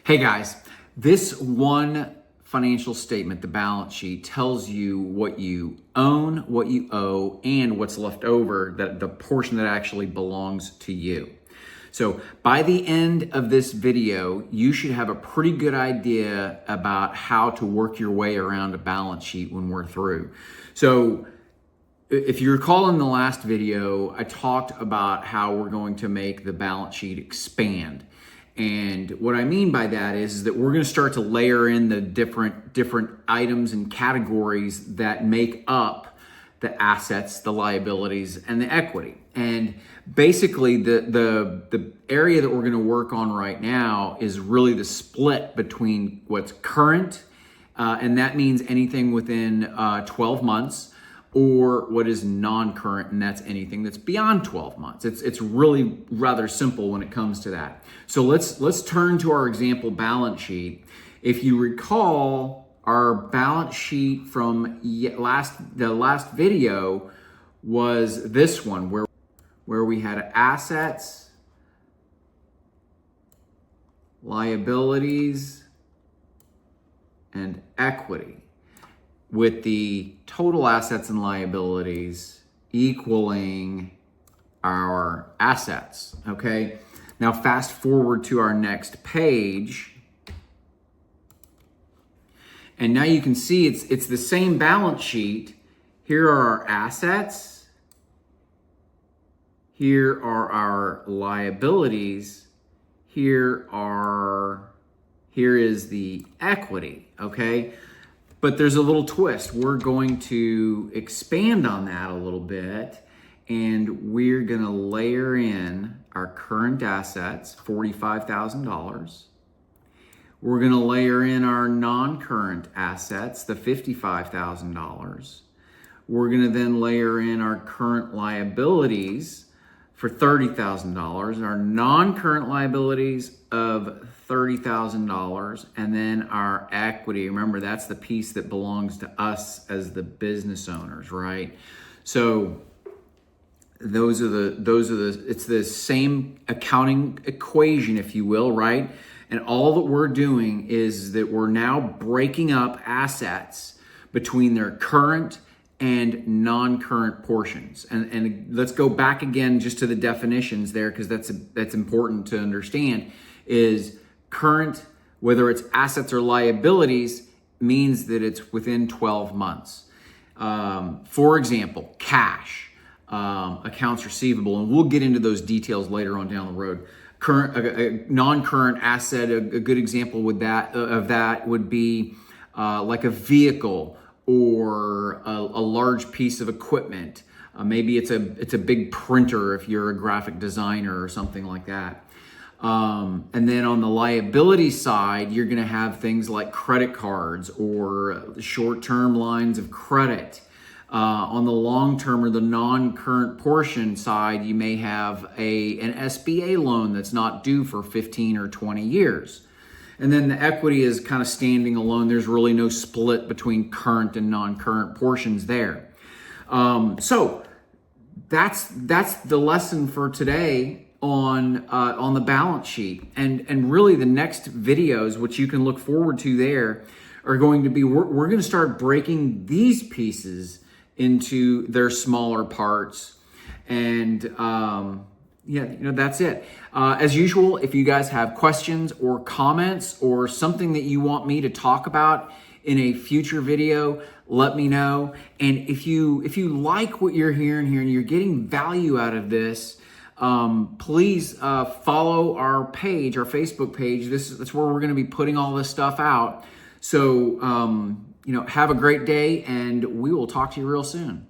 Hey guys, this one financial statement, the balance sheet, tells you what you own, what you owe, and what's left over, that the portion that actually belongs to you. So by the end of this video, you should have a pretty good idea about how to work your way around a balance sheet when we're through. So if you recall in the last video, I talked about how we're going to make the balance sheet expand. And what I mean by that is that we're going to start to layer in the different items and categories that make up the assets, the liabilities, and the equity. And basically the area that we're going to work on right now is really the split between what's current, and that means anything within 12 months, or what is non-current, and that's anything that's beyond 12 months. It's really rather simple when it comes to that. So let's turn to our example balance sheet. If you recall, our balance sheet from the last video was this one, where we had assets, liabilities, and equity, with the total assets and liabilities equaling our assets, okay? Now fast forward to our next page, and now you can see it's the same balance sheet. Here are our assets, here are our liabilities, here is the equity, okay? But there's a little twist. We're going to expand on that a little bit, and we're gonna layer in our current assets, $45,000. We're gonna layer in our non-current assets, the $55,000. We're gonna then layer in our current liabilities for $30,000, our non-current liabilities of $30,000, and then our equity. Remember, that's the piece that belongs to us as the business owners, right? So those are the it's the same accounting equation, if you will, right? And all that we're doing is that we're now breaking up assets between their current and non-current portions. And let's go back again just to the definitions there, because that's important to understand. Is current, whether it's assets or liabilities, means that it's within 12 months. For example, cash, accounts receivable, and we'll get into those details later on down the road. A non-current asset, a good example of that would be like a vehicle, or a large piece of equipment. Maybe it's a big printer if you're a graphic designer or something like that. And then on the liability side, you're going to have things like credit cards or short-term lines of credit. On the long-term or the non-current portion side, you may have an SBA loan that's not due for 15 or 20 years. And then the equity is kind of standing alone. There's really no split between current and non-current portions there. So that's the lesson for today on the balance sheet. And really the next videos, which you can look forward to there, are going to be, we're going to start breaking these pieces into their smaller parts. And that's it. As usual, if you guys have questions or comments or something that you want me to talk about in a future video, let me know. And if you like what you're hearing here and you're getting value out of this, please follow our page, our Facebook page. That's where we're going to be putting all this stuff out. So, have a great day, and we will talk to you real soon.